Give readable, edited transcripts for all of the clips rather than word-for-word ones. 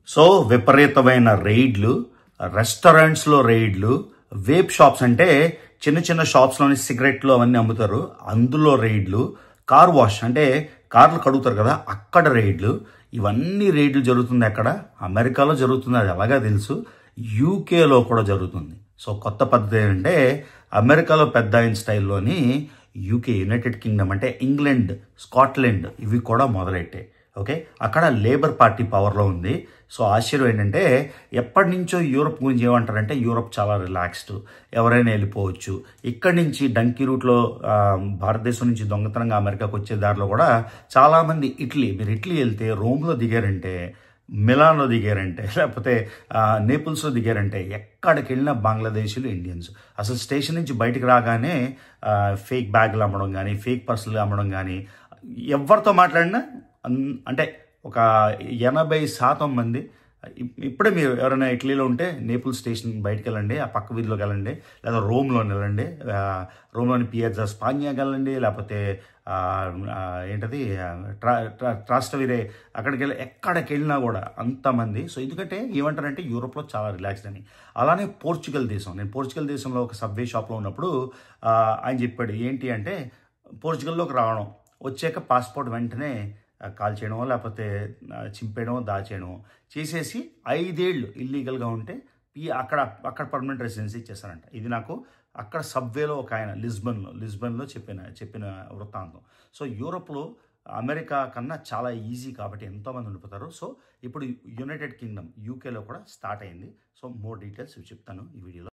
So విపరీతమైన రైడ్లు, రెస్టారెంట్స్లో రైడ్లు, వేప్ shops అంటే చిన్న చిన్న షాప్స్లోని సిగరెట్లు అవన్నీ అమ్ముతారు, అందులో రైడ్లు, కార్ వాష్ అంటే కార్లు కడుగుతారు కదా అక్కడ రైడ్లు, ఇవన్నీ రైడ్లు జరుగుతుంది. అక్కడ అమెరికాలో జరుగుతుంది, అది ఎలాగా తెలుసు. యూకేలో కూడా జరుగుతుంది. సో కొత్త పద్ధతి ఏంటంటే అమెరికాలో పెద్ద అయిన స్టైల్లోని యూకే, యునైటెడ్ కింగ్డమ్ అంటే ఇంగ్లాండ్, స్కాట్లాండ్ ఇవి కూడా మొదలెట్టాయి. ఓకే, అక్కడ లేబర్ పార్టీ పవర్లో ఉంది. సో ఆశ్చర్యం ఏంటంటే ఎప్పటి నుంచో యూరోప్ గురించి ఏమంటారంటే యూరోప్ చాలా రిలాక్స్డ్, ఎవరైనా వెళ్ళిపోవచ్చు. ఇక్కడి నుంచి డంకీ రూట్లో భారతదేశం నుంచి దొంగతనంగా అమెరికాకు వచ్చే దారిలో కూడా చాలామంది మీరు ఇటలీ వెళ్తే రోమ్లో దిగారంటే, మిలాన్లో దిగారంటే, లేకపోతే నేపుల్స్లో దిగారంటే ఎక్కడికి వెళ్ళినా బంగ్లాదేశీలు, ఇండియన్స్. అసలు స్టేషన్ నుంచి బయటకు రాగానే ఫేక్ బ్యాగులు అమ్మడం కానీ, ఫేక్ పర్సులు అమ్మడం కానీ, ఎవరితో మాట్లాడినా అంటే ఒక 80% మంది. ఇప్పుడే మీరు ఎవరైనా ఇటలీలో ఉంటే నేపుల్స్ స్టేషన్ బయటకు వెళ్ళండి, ఆ పక్క వీధిలోకి వెళ్ళండి, లేదా రోమ్లోని వెళ్ళండి, రోమ్లోని పియాజా స్పానియాకి వెళ్ళండి, లేకపోతే ఏంటది ట్రాస్టవిరే అక్కడికి ఎక్కడికి వెళ్ళినా కూడా అంతమంది. సో ఎందుకంటే ఏమంటారంటే యూరోప్లో చాలా రిలాక్స్డ్ అని. అలానే పోర్చుగల్ దేశం, నేను పోర్చుగల్ దేశంలో ఒక సబ్వే షాప్లో ఉన్నప్పుడు ఆయన చెప్పాడు ఏంటి అంటే పోర్చుగల్లోకి రావడం, వచ్చాక పాస్పోర్ట్ వెంటనే కాల్ చేయడమో లేకపోతే చింపేయడమో దాచేయడమో చేసేసి 5 ఏళ్ళు ఇల్లీగల్గా ఉంటే అక్కడ పర్మనెంట్ రెసిడెన్సీ ఇచ్చేస్తారంట. ఇది నాకు అక్కడ సబ్వేలో ఒక ఆయన లిస్బన్లో చెప్పిన వృత్తాంతం. సో యూరోప్లో అమెరికా కన్నా చాలా ఈజీ కాబట్టి ఎంతోమంది ఉండిపోతారు. సో ఇప్పుడు యునైటెడ్ కింగ్డమ్ యూకేలో కూడా స్టార్ట్ అయింది. సో మోర్ డీటెయిల్స్ చెప్తాను ఈ వీడియోలో.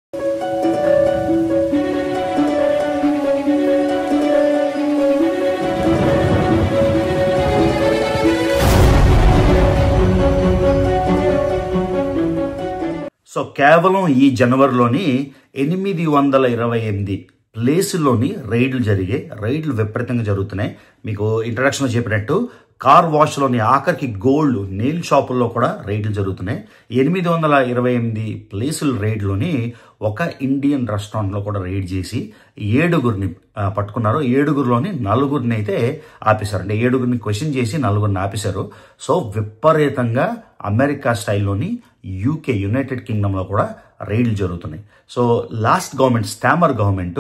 సో కేవలం ఈ జనవరిలోని 828 ప్లేసుల్లోని రైడ్లు రైడ్లు విపరీతంగా జరుగుతున్నాయి. మీకు ఇంట్రడక్షన్లో చెప్పినట్టు కార్ వాష్లోని ఆఖరికి గోల్డ్ నెయిల్ షాపుల్లో కూడా రైడ్లు జరుగుతున్నాయి. 828 ప్లేసుల రైడ్లోని ఒక ఇండియన్ రెస్టారెంట్లో కూడా రైడ్ చేసి 7గురిని పట్టుకున్నారు. 7గురిలోని 4గురిని అయితే ఆపేశారు. అంటే 7గురిని క్వశ్చన్ చేసి 4గురిని ఆపేశారు. సో విపరీతంగా అమెరికా స్టైల్లోని యూకే, యునైటెడ్ కింగ్డమ్లో కూడా రైడ్లు జరుగుతున్నాయి. So last government, stammer government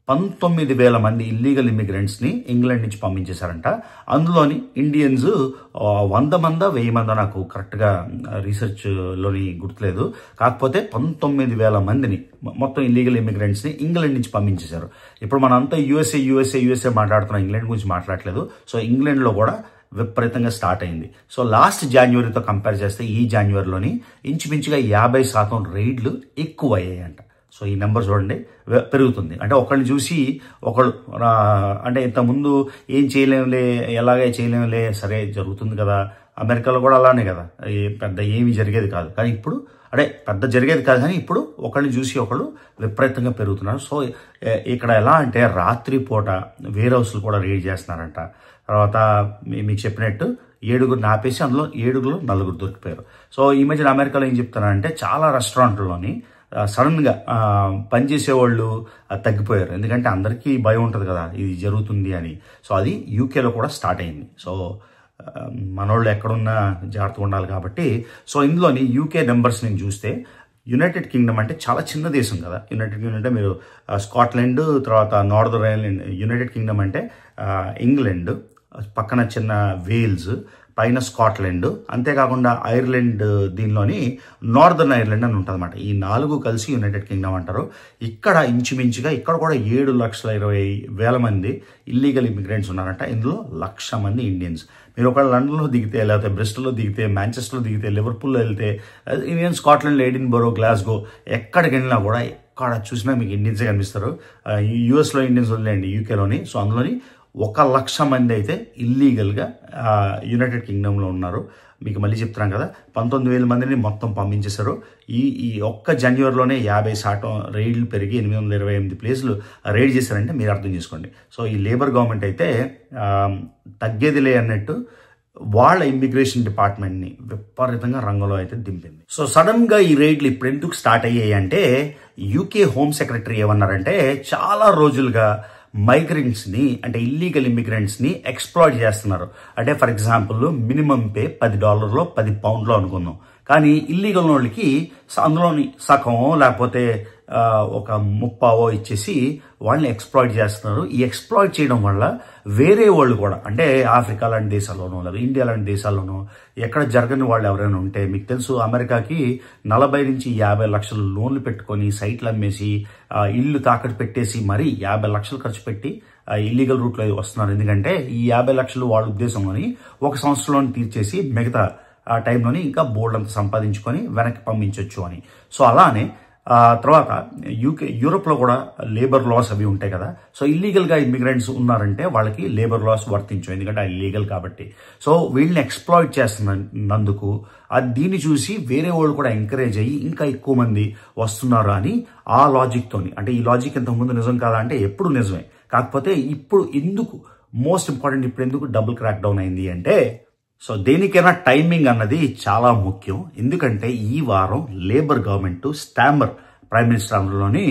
19,000 మంది ఇల్లీగల్ ఇమిగ్రెంట్స్ని ఇంగ్లాండ్ నుంచి పంపించేశారంట. అందులోని ఇండియన్స్ 100 మందో 1000 మందో నాకు కరెక్ట్గా రీసెర్చ్లోని గుర్తులేదు. కాకపోతే 19,000 మందిని మొత్తం ఇల్లీగల్ ఇమిగ్రెంట్స్ని ఇంగ్లాండ్ నుంచి పంపించేశారు. ఇప్పుడు మనంతా యూఎస్ఏ మాట్లాడుతున్నాం, ఇంగ్లాండ్ గురించి మాట్లాడలేదు. సో ఇంగ్లాండ్లో కూడా విపరీతంగా స్టార్ట్ అయింది. సో లాస్ట్ జనవరితో కంపేర్ చేస్తే ఈ జనవరిలోని ఇంచుమించుగా 50% రైడ్లు ఎక్కువ అయ్యాయంట. సో ఈ నెంబర్ చూడండి, పెరుగుతుంది. అంటే ఒకళ్ళని చూసి ఒకళ్ళు అంటే ఇంతకుముందు ఏం చేయలేములే, ఎలాగే చేయలేములే, సరే జరుగుతుంది కదా, అమెరికాలో కూడా అలానే కదా, పెద్ద ఏమీ జరిగేది కాదు. కానీ ఇప్పుడు పెద్ద జరిగేది కాదు, కానీ ఇప్పుడు ఒకళ్ళని చూసి ఒకళ్ళు విపరీతంగా పెరుగుతున్నారు. సో ఇక్కడ ఎలా అంటే రాత్రిపూట వేర్ హౌస్లు కూడా రైడ్ చేస్తున్నారంట. తర్వాత మీకు చెప్పినట్టు 7గురిని ఆపేసి అందులో 7గురిలో 4 దొరికిపోయారు. సో ఈ మధ్యన అమెరికాలో ఏం చెప్తున్నారంటే చాలా రెస్టారెంట్లోని సడన్గా పనిచేసేవాళ్ళు తగ్గిపోయారు. ఎందుకంటే అందరికీ భయం ఉంటుంది కదా ఇది జరుగుతుంది అని. సో అది యూకేలో కూడా స్టార్ట్ అయింది. సో మనోళ్ళు ఎక్కడున్నా జాగ్రత్తగా ఉండాలి కాబట్టి. సో ఇందులోని యూకే నెంబర్స్ నేను చూస్తే యునైటెడ్ కింగ్డమ్ అంటే చాలా చిన్న దేశం కదా. యునైటెడ్ కింగ్డమ్ అంటే మీరు స్కాట్లాండ్, తర్వాత నార్దర్న్ ఐర్లాండ్. యునైటెడ్ కింగ్డమ్ అంటే ఇంగ్లాండ్, పక్కన చిన్న వేల్స్, పైన స్కాట్లాండ్, అంతేకాకుండా ఐర్లాండ్, దీనిలోని నార్దర్న్ ఐర్లాండ్ అని ఉంటుంది అనమాట. ఈ 4 కలిసి యునైటెడ్ కింగ్డమ్ అంటారు. ఇక్కడ ఇంచుమించుగా ఇక్కడ కూడా 7,20,000 మంది ఇల్లీగల్ ఇమిగ్రెంట్స్ ఉన్నారంట. ఇందులో 1,00,000 మంది ఇండియన్స్. మీరు ఒకవేళ లండన్లో దిగితే, లేకపోతే బ్రిస్టల్లో దిగితే, మాంచెస్టర్లో దిగితే, లివర్పూల్లో వెళ్తే, ఈవెన్ స్కాట్లాండ్లో ఎడిన్బరో, గ్లాస్గో ఎక్కడికి వెళ్ళినా కూడా ఎక్కడ చూసినా మీకు ఇండియన్సే కనిపిస్తారు. యూఎస్లో ఇండియన్స్ వదిలేండి, యూకేలోని. సో అందులోని 1,00,000 మంది అయితే ఇల్లీగల్గా యునైటెడ్ కింగ్డమ్లో ఉన్నారు. మీకు మళ్ళీ చెప్తున్నాను కదా, 19,000 మందిని మొత్తం పంపించేశారు. ఈ ఒక్క జనవరిలోనే 50% రైడ్లు పెరిగి 828 ప్లేసులు రైడ్ చేశారంటే మీరు అర్థం చేసుకోండి. సో ఈ లేబర్ గవర్నమెంట్ అయితే తగ్గేదిలే అన్నట్టు వాళ్ళ ఇమిగ్రేషన్ డిపార్ట్మెంట్ని విపరీతంగా రంగంలో అయితే దింపింది. సో సడన్గా ఈ రైడ్లు ఇప్పుడు ఎందుకు స్టార్ట్ అయ్యాయి అంటే యూకే హోమ్ సెక్రటరీ ఏమన్నారంటే చాలా రోజులుగా మైగ్రెంట్స్ని అంటే ఇల్లీగల్ ఇమిగ్రెంట్స్ని ఎక్స్ప్లాయిట్ చేస్తున్నారు. అంటే ఫర్ ఎగ్జాంపుల్ మినిమం పే $10 $10 అనుకుందాం. కానీ ఇల్లీగల్ వాళ్ళకి అందులోని సగమో లేకపోతే ఒక ముప్పావో ఇచ్చేసి వాళ్ళని ఎక్స్ప్లాయిట్ చేస్తున్నారు. ఈ ఎక్స్ప్లాయిట్ చేయడం వల్ల వేరే వాళ్ళు కూడా, అంటే ఆఫ్రికా లాంటి దేశాల్లోనూ లేదా ఇండియా లాంటి దేశాల్లోనూ ఎక్కడ జరగని వాళ్ళు ఎవరైనా ఉంటే, మీకు తెలుసు అమెరికాకి 40 నుంచి 50 లక్షలు లోన్లు పెట్టుకొని సైట్లు అమ్మేసి ఇల్లు తాకట్టు పెట్టేసి మరీ 50 లక్షలు ఖర్చు పెట్టి ఇల్లీగల్ రూట్లో వస్తున్నారు. ఎందుకంటే ఈ 50 లక్షలు వాళ్ళ ఉద్దేశంలోని ఒక సంవత్సరంలోని తీర్చేసి మిగతా ఆ టైంలోని ఇంకా బోల్డ్ అంతా సంపాదించుకొని వెనక్కి పంపించవచ్చు అని. సో అలానే తర్వాత యూరోప్లో కూడా లేబర్ లాస్ అవి ఉంటాయి కదా. సో ఇల్లీగల్గా ఇమిగ్రెంట్స్ ఉన్నారంటే వాళ్ళకి లేబర్ లాస్ వర్తించవు, ఎందుకంటే ఇల్లీగల్ కాబట్టి. సో వీళ్ళని ఎక్స్ప్లాయిట్ చేస్తున్నందుకు దీన్ని చూసి వేరే వాళ్ళు కూడా ఎంకరేజ్ అయ్యి ఇంకా ఎక్కువ మంది వస్తున్నారు అని ఆ లాజిక్తోని, అంటే ఈ లాజిక్ ఇంతకుముందు నిజం కాదా అంటే ఎప్పుడు నిజమే, కాకపోతే ఇప్పుడు ఎందుకు మోస్ట్ ఇంపార్టెంట్, ఇప్పుడు ఎందుకు డబుల్ క్రాక్ డౌన్ అయింది అంటే, సో దేనికైనా టైమింగ్ అన్నది చాలా ముఖ్యం. ఎందుకంటే ఈ వారం Labour government Starmer prime minister అమలులోని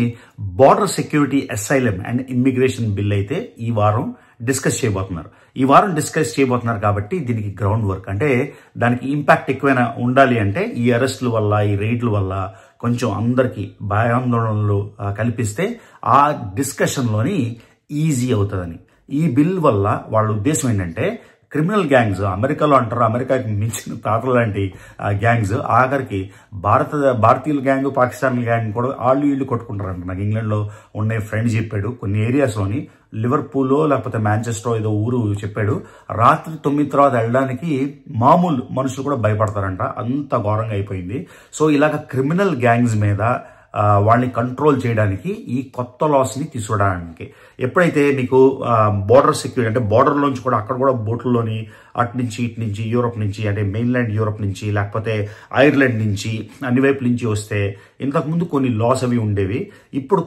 border security asylum and immigration bill అయితే ఈ వారం డిస్కస్ చేయబోతున్నారు కాబట్టి దీనికి గ్రౌండ్ వర్క్, అంటే దానికి ఇంపాక్ట్ ఎక్కువైనా ఉండాలి అంటే ఈ అరెస్టుల వల్ల ఈ రైడ్ల వల్ల కొంచెం అందరికీ భయాందోళనలు కల్పిస్తే ఆ డిస్కషన్లోని ఈజీ అవుతుందని. ఈ బిల్ వల్ల వాళ్ళ ఉద్దేశం ఏంటంటే క్రిమినల్ గ్యాంగ్స్, అమెరికాలో అంటారు అమెరికాకి మించిన తాతల లాంటి గ్యాంగ్స్, ఆఖరికి భారతీయుల గ్యాంగ్ పాకిస్తాన్ గ్యాంగ్ కూడా వీళ్ళు కొట్టుకుంటారంట. నాకు ఇంగ్లాండ్లో ఉన్న ఫ్రెండ్ చెప్పాడు, కొన్ని ఏరియాస్లోని లివర్పూల్లో లేకపోతే మాంచెస్టర్ ఏదో ఊరు చెప్పాడు, రాత్రి 9 తర్వాత వెళ్ళడానికి మామూలు మనుషులు కూడా భయపడతారంట, అంత ఘోరంగా అయిపోయింది. సో ఇలాగ క్రిమినల్ గ్యాంగ్స్ మీద వాళ్ళని కంట్రోల్ చేయడానికి ఈ కొత్త లాస్ ని తీసుకురావడానికి, ఎప్పుడైతే మీకు బార్డర్ సెక్యూరిటీ అంటే బార్డర్ లోంచి కూడా అక్కడ కూడా బోట్లలోని అటు నుంచి ఇటు నుంచి యూరోప్ నుంచి, అంటే మెయిన్లాండ్ యూరోప్ నుంచి లేకపోతే ఐర్లాండ్ నుంచి అన్ని వైపుల నుంచి వస్తే ఇంతకుముందు కొన్ని లాస్ అవి ఉండేవి. ఇప్పుడు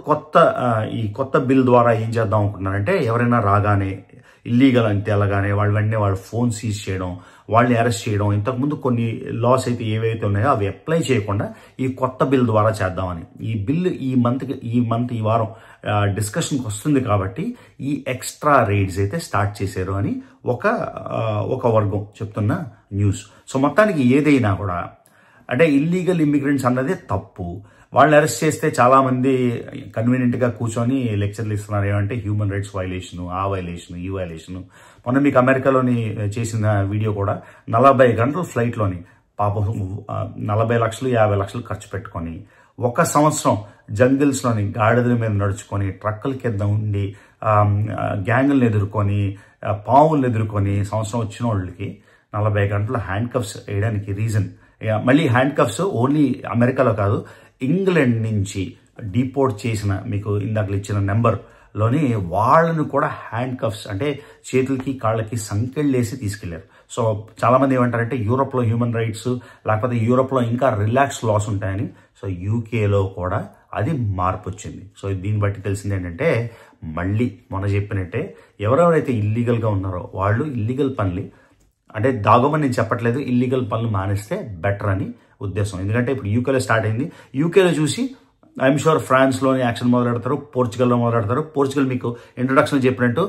ఈ కొత్త బిల్ ద్వారా ఏం చేద్దాం అనుకుంటున్నారంటే, ఎవరైనా రాగానే ఇల్లీగల్ అంటే అలాగానే వాళ్ళ ఫోన్ సీజ్ చేయడం, వాళ్ళని అరెస్ట్ చేయడం, ఇంతకుముందు కొన్ని లాస్ అయితే ఏవైతే ఉన్నాయో అవి అప్లై చేయకుండా ఈ కొత్త బిల్ ద్వారా చేద్దామని. ఈ బిల్ ఈ వారం డిస్కషన్కి వస్తుంది కాబట్టి ఈ ఎక్స్ట్రా రైడ్స్ అయితే స్టార్ట్ చేశారు అని ఒక వర్గం చెప్తున్న న్యూస్. సో మొత్తానికి ఏదైనా కూడా అంటే ఇల్లీగల్ ఇమిగ్రెంట్స్ అన్నదే తప్పు. వాళ్ళని అరెస్ట్ చేస్తే చాలా మంది కన్వీనియంట్ గా కూర్చొని లెక్చర్లు ఇస్తున్నారు, ఏమంటే హ్యూమన్ రైట్స్ వైలేషన్, ఆ వైలేషన్, ఈ వైలేషన్. మొన్న మీకు అమెరికాలోని చేసిన వీడియో కూడా 40 గంటల ఫ్లైట్లోని పాపం 40 లక్షలు 50 లక్షలు ఖర్చు పెట్టుకొని 1 సంవత్సరం జంగిల్స్లోని గాడిదల మీద నడుచుకొని ట్రక్కుల కింద ఉండి గ్యాంగులను ఎదుర్కొని పావులను ఎదుర్కొని సంవత్సరం వచ్చిన వాళ్ళకి 40 గంటల హ్యాండ్ కఫ్స్ వేయడానికి రీజన్, మళ్ళీ హ్యాండ్ కఫ్స్ ఓన్లీ అమెరికాలో కాదు, ఇంగ్లాండ్ నుంచి డిపోర్ట్ చేసిన మీకు ఇందాక ఇచ్చిన నెంబర్లోని వాళ్ళను కూడా హ్యాండ్ కఫ్స్ అంటే చేతులకి కాళ్ళకి సంకెళ్ళేసి తీసుకెళ్లారు. సో చాలా మంది ఏమంటారంటే యూరోప్లో హ్యూమన్ రైట్స్ లేకపోతే యూరోప్లో ఇంకా రిలాక్స్ లాస్ ఉంటాయని. సో యూకేలో కూడా అది మార్పు వచ్చింది. సో దీన్ని బట్టి తెలిసింది ఏంటంటే, మళ్ళీ మొన్న చెప్పినట్టే ఎవరెవరైతే ఇల్లీగల్గా ఉన్నారో వాళ్ళు ఇల్లీగల్ పనులు అంటే దాగమని నేను చెప్పట్లేదు, ఇల్లీగల్ పనులు మానేస్తే బెటర్ అని ఉద్దేశం. ఎందుకంటే ఇప్పుడు యూకేలో స్టార్ట్ అయింది, యూకేలో చూసి ఐఎమ్ షూర్ ఫ్రాన్స్లోని యాక్షన్ మొదలెడతారు, పోర్చుగల్లో మొదలెడతారు. పోర్చుగల్ మీకు ఇంట్రొడక్షన్ చెప్పినట్టు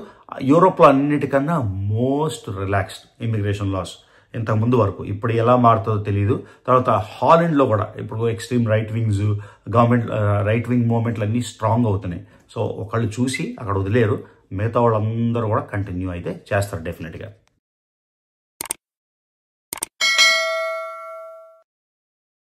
యూరోప్లో అన్నిటికన్నా మోస్ట్ రిలాక్స్డ్ ఇమిగ్రేషన్ లాస్ ఇంతకుముందు వరకు. ఇప్పుడు ఎలా మారుతుందో తెలియదు. తర్వాత హాలండ్లో కూడా ఇప్పుడు ఎక్స్ట్రీమ్ రైట్ వింగ్ మూవ్మెంట్లు అన్నీ స్ట్రాంగ్ అవుతున్నాయి. సో ఒకళ్ళు చూసి అక్కడ వదిలేరు, మిగతా వాళ్ళందరూ కూడా కంటిన్యూ అయితే చేస్తారు డెఫినెట్గా.